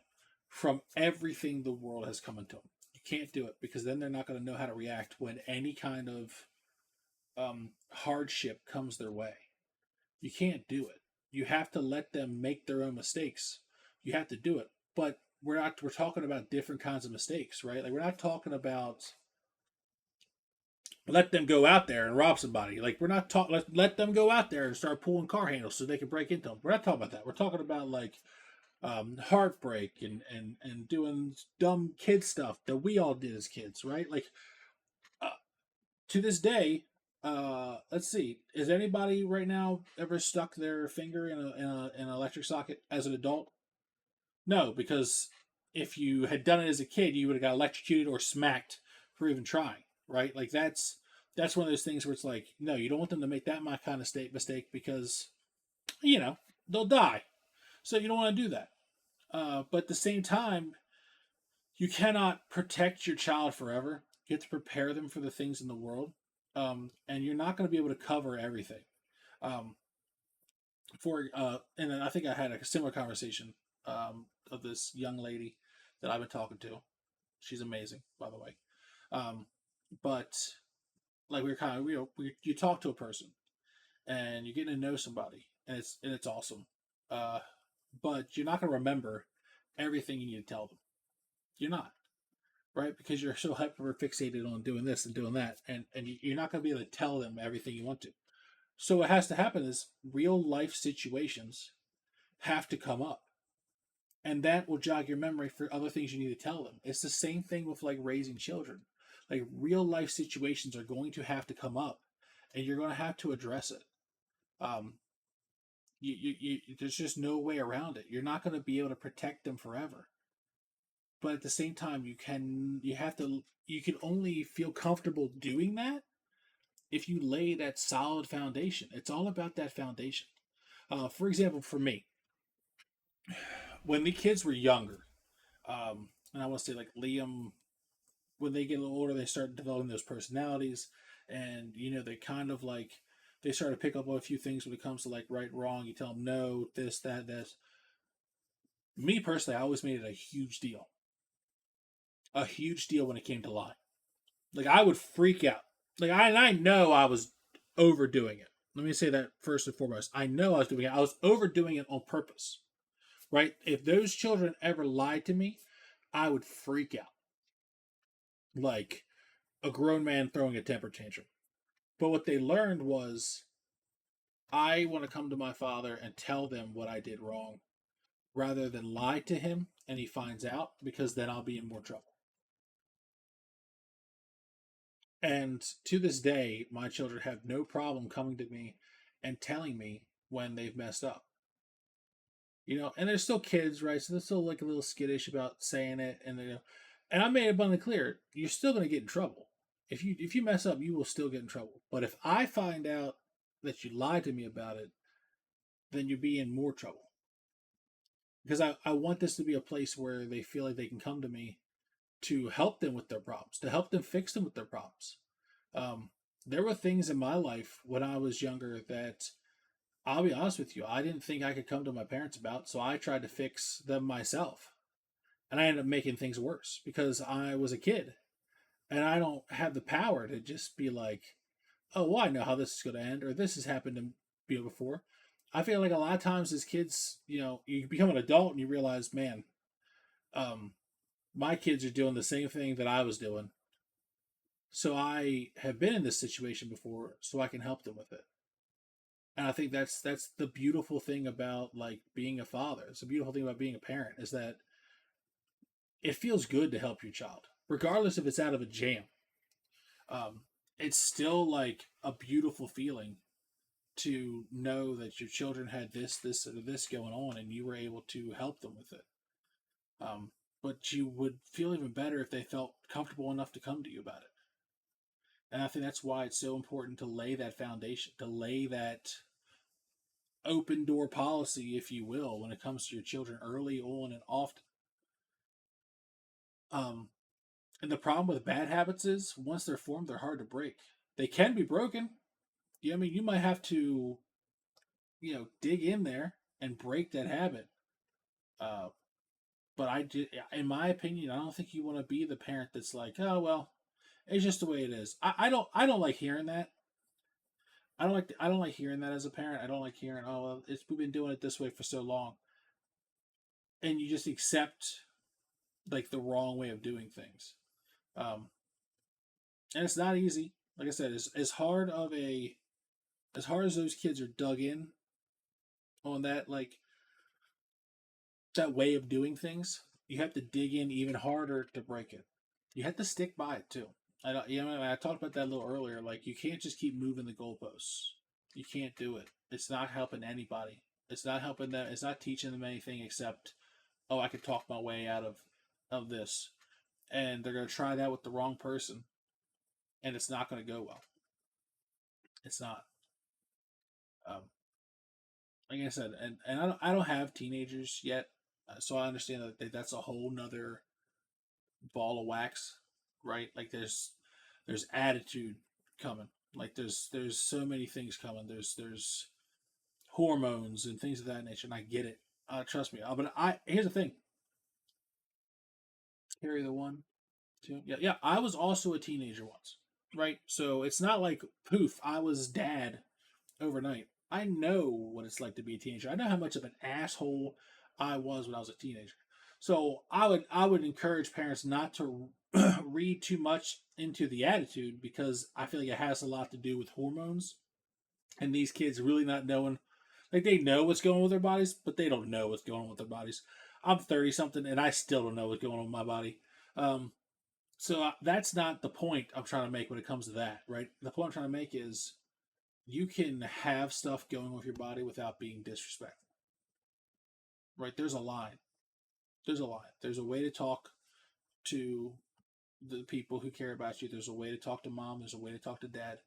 from everything the world has come into them. You can't do it, because then they're not going to know how to react when any kind of hardship comes their way. You can't do it. You have to let them make their own mistakes. You have to do it. But we're talking about different kinds of mistakes, right? Like, we're not talking about let them go out there and rob somebody. Like, we're not talking let them go out there and start pulling car handles so they can break into them. We're not talking about that. We're talking about heartbreak and doing dumb kid stuff that we all did as kids, right? Like, uh, to this day, let's see, is anybody right now ever stuck their finger in an electric socket as an adult? No, because if you had done it as a kid, you would have got electrocuted or smacked for even trying, right? Like, that's one of those things where it's like, no, you don't want them to make that kind of mistake, because they'll die. So you don't want to do that. But at the same time, you cannot protect your child forever. You have to prepare them for the things in the world, and you're not going to be able to cover everything. Um, and then I think I had a similar conversation of this young lady that I've been talking to. She's amazing, by the way. Um, but like, we were kind of, you talk to a person and you're getting to know somebody, and it's awesome. Uh, but you're not going to remember everything you need to tell them. You're not, right? Because you're so hyper fixated on doing this and doing that, and you're not going to be able to tell them everything you want to. So what has to happen is real life situations have to come up, and that will jog your memory for other things you need to tell them. It's the same thing with like raising children. Like, real life situations are going to have to come up, and you're going to have to address it. Um, there's just no way around it. You're not going to be able to protect them forever, but at the same time, you can only feel comfortable doing that if you lay that solid foundation. It's all about that foundation. For example, for me, when the kids were younger, and I want to say like Liam, when they get a little older, they start developing those personalities, and they kind of like they start to pick up on a few things when it comes to like right, wrong. You tell them no, this, that, this. Me personally, I always made it a huge deal when it came to lying. Like, I would freak out. Like, I know I was overdoing it. Let me say that first and foremost. I know I was doing it. I was overdoing it on purpose, right? If those children ever lied to me, I would freak out, like a grown man throwing a temper tantrum. But what they learned was, I want to come to my father and tell them what I did wrong, rather than lie to him and he finds out, because then I'll be in more trouble. And to this day, my children have no problem coming to me and telling me when they've messed up. And they're still kids, right? So they're still like a little skittish about saying it, and I made it abundantly clear: you're still going to get in trouble. If you mess up, you will still get in trouble. But if I find out that you lied to me about it, then you'll be in more trouble. Because I want this to be a place where they feel like they can come to me to help them with their problems, to help them fix them with their problems. Um, there were things in my life when I was younger that, I'll be honest with you, I didn't think I could come to my parents about, so I tried to fix them myself. And I ended up making things worse because I was a kid and I don't have the power to just be like, oh, well, I know how this is going to end, or this has happened to me before. I feel like a lot of times as kids, you become an adult and you realize, man, um, my kids are doing the same thing that I was doing. So I have been in this situation before, so I can help them with it. And I think that's the beautiful thing about like being a father. It's a beautiful thing about being a parent, is that it feels good to help your child, regardless if it's out of a jam. Um, it's still like a beautiful feeling to know that your children had this, or this going on, and you were able to help them with it. Um, but you would feel even better if they felt comfortable enough to come to you about it. And I think that's why it's so important to lay that foundation, to lay that open door policy, if you will, when it comes to your children early on and often. Um, and the problem with bad habits is once they're formed, they're hard to break. They can be broken. Yeah, I mean, you might have to, dig in there and break that habit. Uh, but in my opinion, I don't think you want to be the parent that's like, oh well, it's just the way it is. I don't like hearing that. I don't like hearing that as a parent. I don't like hearing, oh well, we've been doing it this way for so long, and you just accept like the wrong way of doing things. Um, and it's not easy. Like I said, as hard as those kids are dug in on that way of doing things, you have to dig in even harder to break it. You have to stick by it too. I talked about that a little earlier. Like you can't just keep moving the goalposts. You can't do it. It's not helping anybody. It's not helping them. It's not teaching them anything except, oh, I could talk my way out of this, and they're gonna try that with the wrong person, and it's not gonna go well. It's not. Um, like I said, and I don't have teenagers yet, so I understand that that's a whole nother ball of wax, right? Like there's attitude coming. Like there's so many things coming. There's hormones and things of that nature, and I get it. Trust me. But here's the thing. Carry the one, two. Yeah, yeah. I was also a teenager once, right? So it's not like poof, I was dad overnight. I know what it's like to be a teenager. I know how much of an asshole I was when I was a teenager. So I would encourage parents not to read too much into the attitude because I feel like it has a lot to do with hormones and these kids really not knowing, like they know what's going on with their bodies, but they don't know what's going on with their bodies. I'm 30 something and I still don't know what's going on with my body. Um, so that's not the point I'm trying to make when it comes to that, right? The point I'm trying to make is you can have stuff going with your body without being disrespectful. Right? There's a line. There's a line. There's a way to talk to the people who care about you. There's a way to talk to mom. There's a way to talk to dad.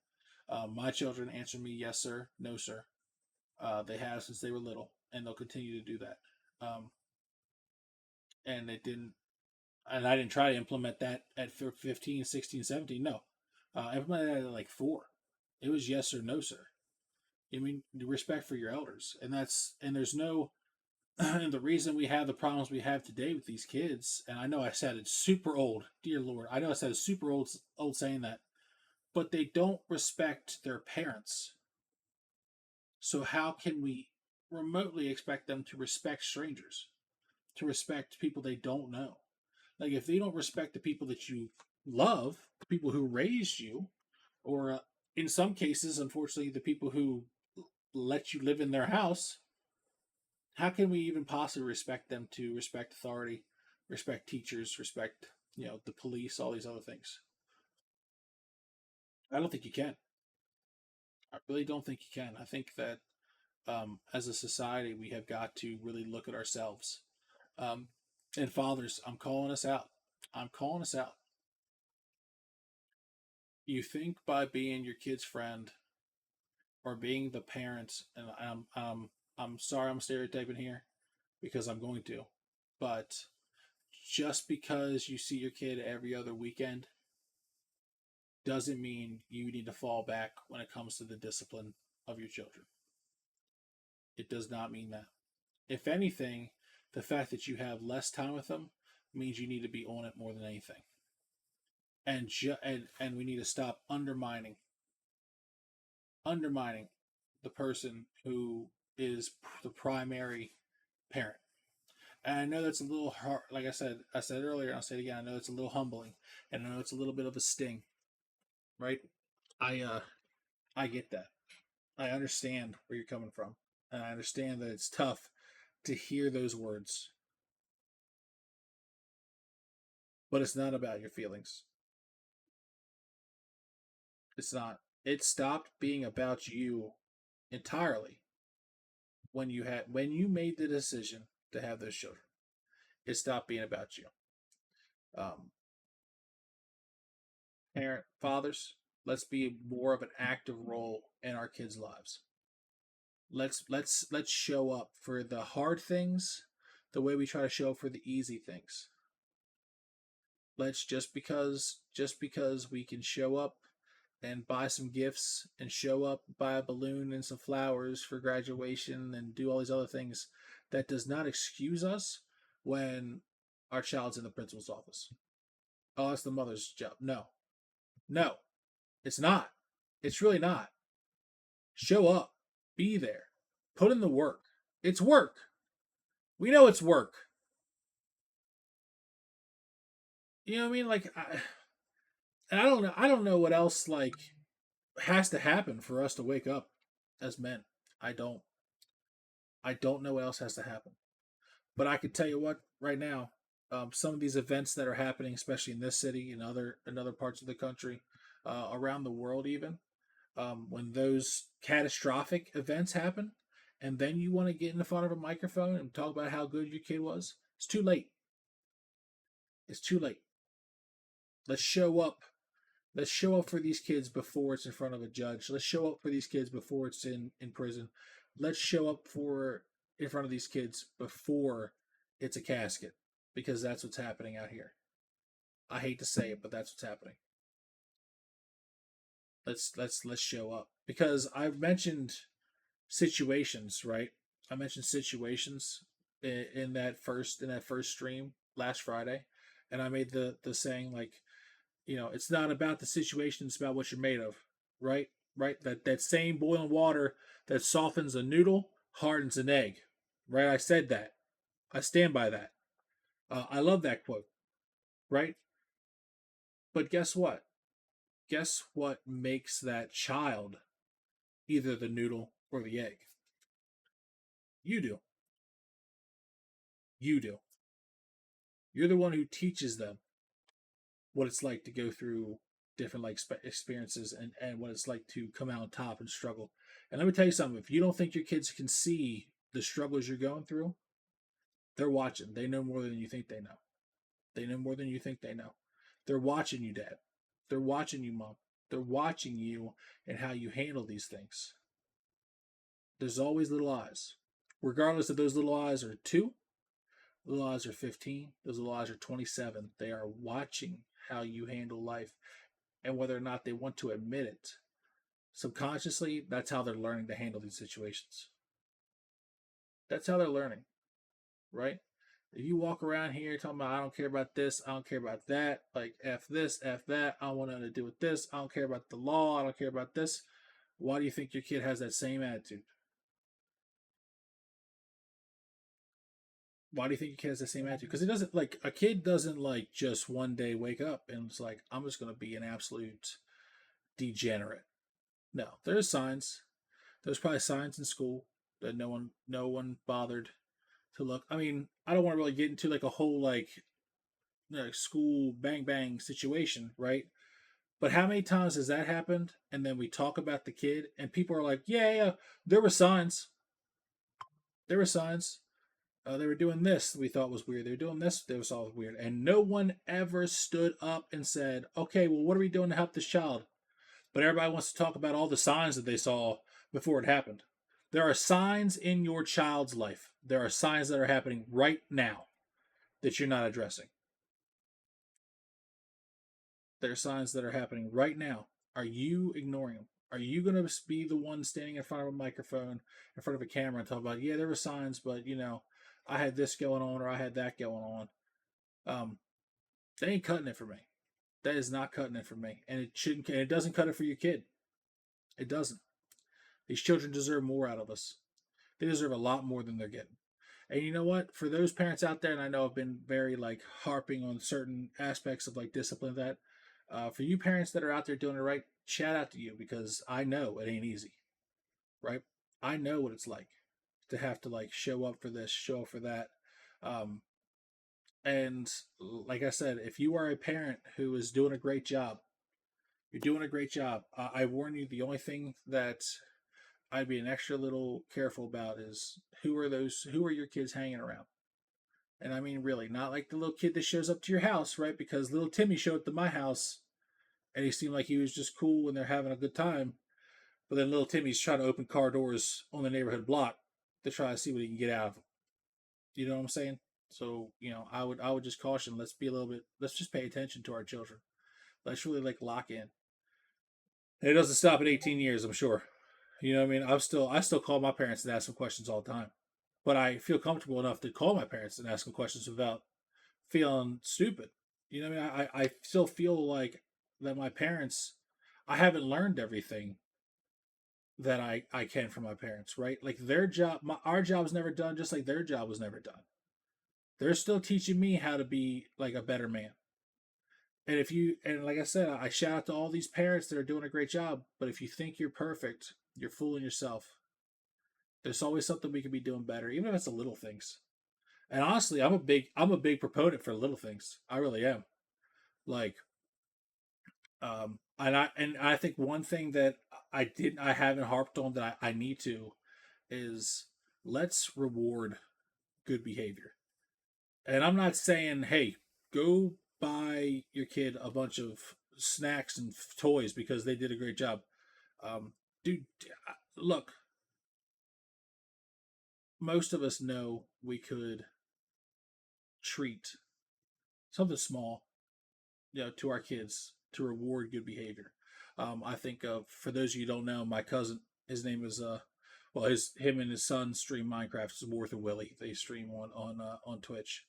My children answer me yes sir, no sir. They have since they were little, and they'll continue to do that. Um, and it didn't. And I didn't try to implement that at 15, 16, 17. No, I implemented that at like 4. It was yes or no sir. I mean, respect for your elders, and there's no. And the reason we have the problems we have today with these kids, and I know I said it's super old, dear Lord, I know I said it's super old saying that, but they don't respect their parents. So how can we remotely expect them to respect strangers, to respect people they don't know? Like if they don't respect the people that you love, the people who raised you, or in some cases, unfortunately, the people who let you live in their house, how can we even possibly respect them to respect authority, respect teachers, respect the police, all these other things? I don't think you can. I really don't think you can. I think that as a society, we have got to really look at ourselves. Um, and fathers, I'm calling us out. I'm calling us out. You think by being your kid's friend or being the parent, and I'm sorry I'm stereotyping here because I'm going to, but just because you see your kid every other weekend doesn't mean you need to fall back when it comes to the discipline of your children. It does not mean that. If anything, the fact that you have less time with them means you need to be on it more than anything. And we need to stop undermining the person who is the primary parent. And I know that's a little hard. Like I said earlier, and I'll say it again. I know it's a little humbling, and I know it's a little bit of a sting, right? I get that. I understand where you're coming from, and I understand that it's tough to hear those words. But it's not about your feelings. It's not. It stopped being about you entirely when you made the decision to have those children. It stopped being about you. Um, fathers, let's be more of an active role in our kids' lives. Let's show up for the hard things the way we try to show up for the easy things. Let's just because we can show up and buy some gifts and show up, buy a balloon and some flowers for graduation and do all these other things, that does not excuse us when our child's in the principal's office. Oh, that's the mother's job. No. No, it's not. It's really not. Show up. Be there. Put in the work. It's work. We know it's work. You know what I mean? Like, I don't know. I don't know what else like has to happen for us to wake up as men. I don't. I don't know what else has to happen. But I can tell you what, right now, some of these events that are happening, especially in this city and other parts of the country, around the world, even when those catastrophic events happen, and then you want to get in front of a microphone and talk about how good your kid was, it's too late. It's too late. Let's show up. Let's show up for these kids before it's in front of a judge. Let's show up for these kids before it's in prison. Let's show up for in front of these kids before it's a casket, because that's what's happening out here. I hate to say it, but that's what's happening. Let's show up, because I've mentioned situations, right? I mentioned situations in that first stream last Friday, and I made the saying, like, it's not about the situation, it's about what you're made of, right? Right? That same boiling water that softens a noodle hardens an egg, right? I said that. I stand by that. I love that quote, right? But guess what? Guess what makes that child either the noodle or the egg? You do. You do. You're the one who teaches them what it's like to go through different like experiences, and what it's like to come out on top and struggle. And let me tell you something: if you don't think your kids can see the struggles you're going through, they're watching. They know more than you think they know. They know more than you think they know. They're watching you, Dad. They're watching you, Mom. They're watching you and how you handle these things. There's always little eyes. Regardless if those little eyes are 2, little eyes are 15, those little eyes are 27. They are watching how you handle life, and whether or not they want to admit it, subconsciously, that's how they're learning to handle these situations. That's how they're learning, right? If you walk around here talking about, I don't care about this, I don't care about that, like F this, F that, I don't want nothing to do with this, I don't care about the law, I don't care about this, why do you think your kid has that same attitude? Why do you think your kid has the same attitude? Because it doesn't, like, a kid doesn't like just one day wake up and it's like, I'm just going to be an absolute degenerate. No, there's signs. There's probably signs in school that no one bothered to look. I mean, I don't want to really get into like a whole like school bang bang situation, right? But how many times has that happened? And then we talk about the kid, and people are like, "Yeah, yeah, there were signs. There were signs. They were doing this. We thought was weird. They were doing this. They was all weird." And no one ever stood up and said, "Okay, well, what are we doing to help this child?" But everybody wants to talk about all the signs that they saw before it happened. There are signs in your child's life. There are signs that are happening right now that you're not addressing. There are signs that are happening right now. Are you ignoring them? Are you going to be the one standing in front of a microphone, in front of a camera, and talk about, yeah, there were signs, but I had this going on or I had that going on? They ain't cutting it for me. That is not cutting it for me, and it shouldn't. And it doesn't cut it for your kid. It doesn't. These children deserve more out of us. They deserve a lot more than they're getting. And you know what? For those parents out there, and I know I've been very like harping on certain aspects of like discipline, that for you parents that are out there doing it right, shout out to you, because I know it ain't easy, right? I know what it's like to have to like show up for this, show up for that. Um, and like I said, if you are a parent who is doing a great job, you're doing a great job. I warn you, the only thing that I'd be an extra little careful about is who are your kids hanging around? And I mean, really, not like the little kid that shows up to your house, right? Because little Timmy showed up to my house and he seemed like he was just cool and they're having a good time. But then little Timmy's trying to open car doors on the neighborhood block to try to see what he can get out of them. You know what I'm saying? So, I would just caution, let's just pay attention to our children. Let's really like lock in. And it doesn't stop at 18 years, I'm sure. You know what I mean? I still call my parents and ask them questions all the time. But I feel comfortable enough to call my parents and ask them questions without feeling stupid. You know what I mean? I still feel like that my parents, I haven't learned everything that I can from my parents, right? Like their job, our job was never done, just like their job was never done. They're still teaching me how to be like a better man. And like I said, I shout out to all these parents that are doing a great job. But if you think you're perfect, you're fooling yourself. There's always something we could be doing better, even if it's the little things. And honestly, I'm a big proponent for little things. I really am. Like, and I think one thing that I haven't harped on that I need to is let's reward good behavior. And I'm not saying, hey, go buy your kid a bunch of snacks and toys because they did a great job. Um, Dude, look, most of us know we could treat something small, to our kids to reward good behavior. I think for those of you who don't know, my cousin, his name is well, him and his son stream Minecraft. It's Worth of Willie. They stream on Twitch.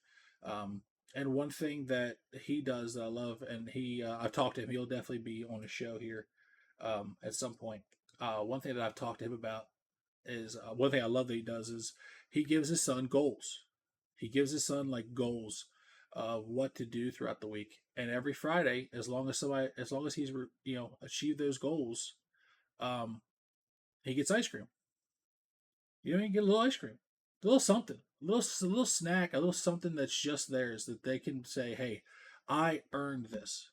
Um, and one thing that he does that I love, and I've talked to him. He'll definitely be on the show here at some point. One thing that I've talked to him about is one thing I love that he does is he gives his son goals. He gives his son like goals of what to do throughout the week. And every Friday, as long as he's achieved those goals, um, he gets ice cream. You get a little ice cream, a little something, a little snack, a little something that's just theirs that they can say, "Hey, I earned this."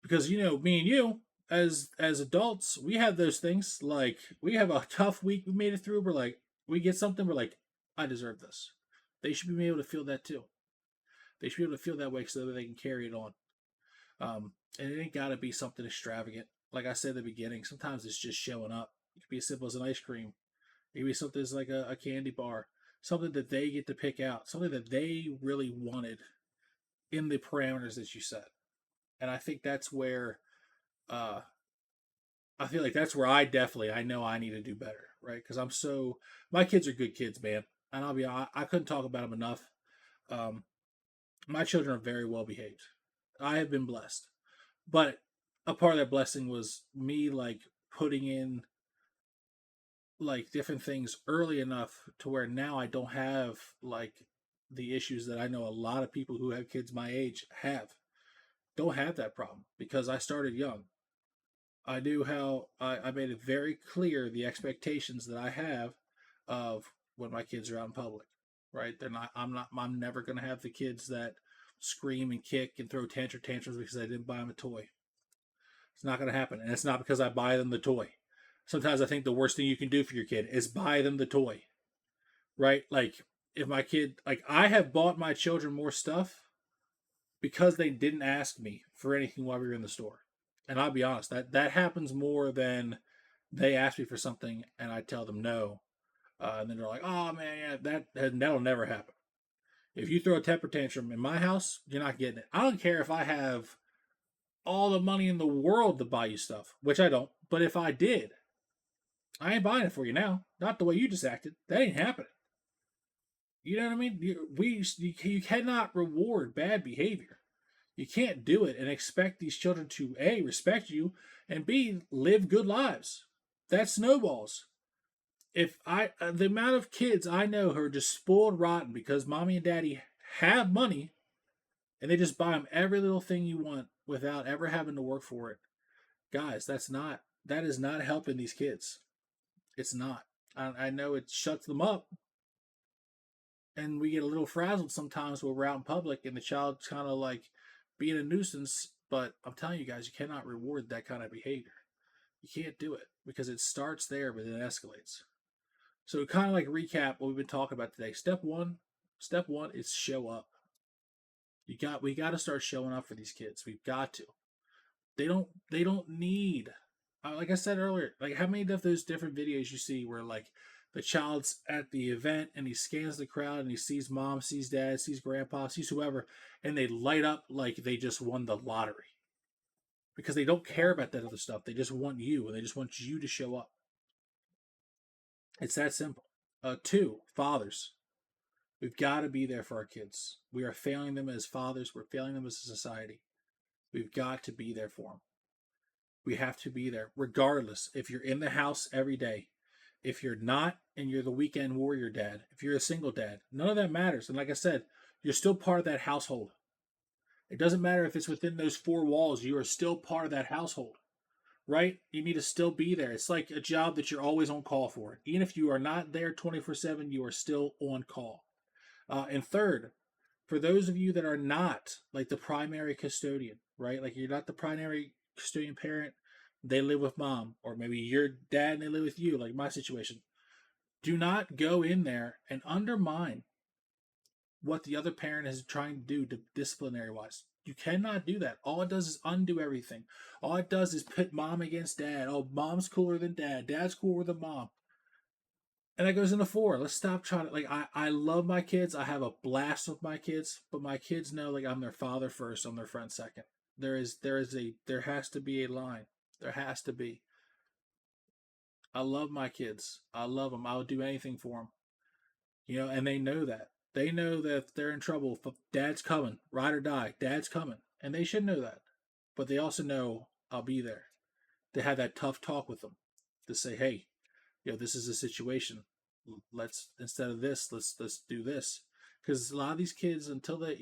Because me and you, as adults, we have those things. Like we have a tough week, we made it through. We're like, we get something, we're like, "I deserve this." They should be able to feel that too. They should be able to feel that way so that they can carry it on. And it ain't got to be something extravagant. Like I said at the beginning, sometimes it's just showing up. It could be as simple as an ice cream. It could be something as like a candy bar. Something that they get to pick out. Something that they really wanted in the parameters that you set. And I think that's where uh, I feel like that's where I know I need to do better, right? Because my kids are good kids, man. And I couldn't talk about them enough. Um, my children are very well behaved. I have been blessed. But a part of that blessing was me like putting in like different things early enough to where now I don't have like the issues that I know a lot of people who have kids my age have. Don't have that problem because I started young. I knew how I made it very clear the expectations that I have of when my kids are out in public. Right? I'm never gonna have the kids that scream and kick and throw tantrums because I didn't buy them a toy. It's not going to happen. And it's not because I buy them the toy. Sometimes I think the worst thing you can do for your kid is buy them the toy, right? Like, if my kid, like, I have bought my children more stuff because they didn't ask me for anything while we were in the store. And I'll be honest, that happens more than they ask me for something and I tell them no. And then they're like, oh man, yeah, that'll never happen. If you throw a temper tantrum in my house, you're not getting it. I don't care if I have all the money in the world to buy you stuff, which I don't. But if I did, I ain't buying it for you now. Not the way you just acted. That ain't happening. You know what I mean? You cannot reward bad behavior. You can't do it and expect these children to A, respect you, and B, live good lives. That snowballs. If the amount of kids I know who are just spoiled rotten because mommy and daddy have money and they just buy them every little thing you want without ever having to work for it. Guys, that is not helping these kids. It's not. I know it shuts them up, and we get a little frazzled sometimes when we're out in public and the child's kind of like being a nuisance. But I'm telling you guys, you cannot reward that kind of behavior. You can't do it. because it starts there, but then it escalates. So kind of like recap what we've been talking about today. Step one is show up. We got to start showing up for these kids. We've got to. They don't need, like I said earlier, like how many of those different videos you see where like the child's at the event and he scans the crowd and he sees mom, sees dad, sees grandpa, sees whoever, and they light up like they just won the lottery because they don't care about that other stuff. They just want you, and they just want you to show up. It's that simple. Two, fathers. We've got to be there for our kids. We are failing them as fathers. We're failing them as a society. We've got to be there for them. We have to be there, regardless. If you're in the house every day, if you're not, and you're the weekend warrior dad, if you're a single dad, none of that matters. And like I said, you're still part of that household. It doesn't matter if it's within those four walls, you are still part of that household, right? You need to still be there. It's like a job that you're always on call for. Even if you are not there 24/7, you are still on call. And third, for those of you that are not like the primary custodian, right? Like you're not the primary custodian parent, they live with mom, or maybe your dad and they live with you, like my situation. Do not go in there and undermine what the other parent is trying to do to disciplinary wise. You cannot do that. All it does is undo everything. All it does is pit mom against dad. Oh, mom's cooler than dad. Dad's cooler than mom. And that goes into four. Let's stop trying to, like, I love my kids. I have a blast with my kids, but my kids know like I'm their father first, I'm their friend second. There has to be a line. There has to be. I love my kids. I love them. I'll do anything for them. And they know that. They know that if they're in trouble, dad's coming, ride or die, dad's coming. And they should know that. But they also know I'll be there to have that tough talk with them to say, hey, this is a situation. Let's, instead of this, let's do this. Because a lot of these kids, until they,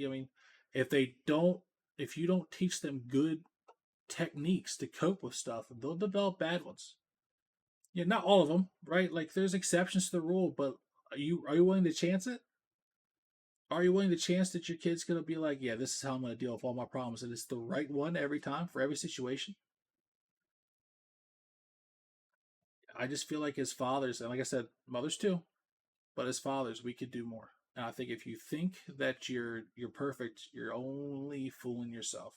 if you don't teach them good techniques to cope with stuff, they'll develop bad ones. Not all of them, right? Like there's exceptions to the rule, but are you willing to chance it? Are you willing to chance that your kid's gonna be like, yeah, this is how I'm gonna deal with all my problems, and it's the right one every time for every situation? I just feel like as fathers, and like I said, mothers too, but as fathers, we could do more. And I think if you think that you're perfect, you're only fooling yourself.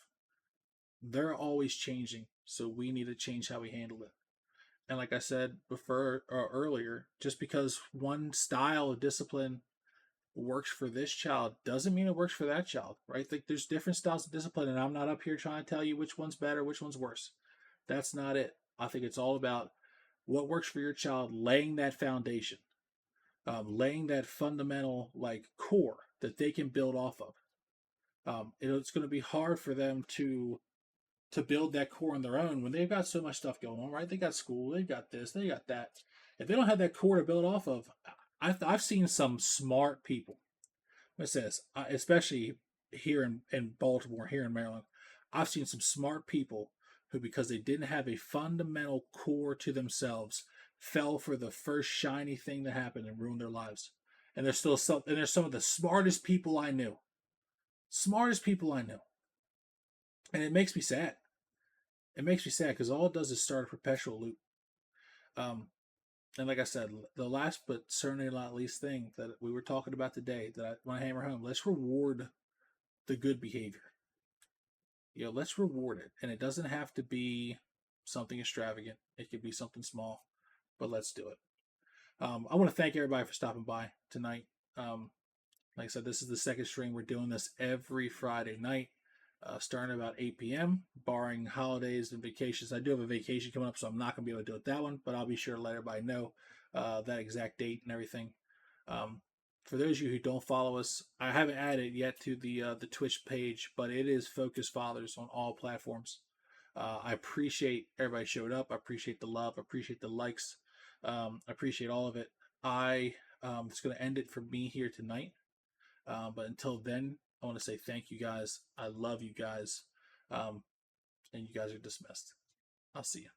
They're always changing, so we need to change how we handle it. And like I said before earlier, just because one style of discipline works for this child doesn't mean it works for that child, right? Like there's different styles of discipline, and I'm not up here trying to tell you which one's better, which one's worse. That's not it. I think it's all about what works for your child, laying that foundation, laying that fundamental like core that they can build off of. It's going to be hard for them to build that core on their own when they've got so much stuff going on, right? They got school, they got this, they got that. If they don't have that core to build off of, I've seen some smart people. It says, especially here in Baltimore, here in Maryland, I've seen some smart people who, because they didn't have a fundamental core to themselves, fell for the first shiny thing that happened and ruined their lives. And they're some of the smartest people I knew. Smartest people I know. And it makes me sad. It makes me sad because all it does is start a perpetual loop. And like I said, the last but certainly not least thing that we were talking about today that I want to hammer home, let's reward the good behavior. Let's reward it. And it doesn't have to be something extravagant. It could be something small, but let's do it. I want to thank everybody for stopping by tonight. Like I said, this is the second stream. We're doing this every Friday night, starting about 8 p.m., barring holidays and vacations. I do have a vacation coming up, so I'm not going to be able to do it that one, but I'll be sure to let everybody know that exact date and everything. For those of you who don't follow us, I haven't added yet to the Twitch page, but it is Focus Fathers on all platforms. I appreciate everybody showed up. I appreciate the love. I appreciate the likes. I appreciate all of it. It's going to end it for me here tonight. But until then, I want to say thank you guys. I love you guys. And you guys are dismissed. I'll see you.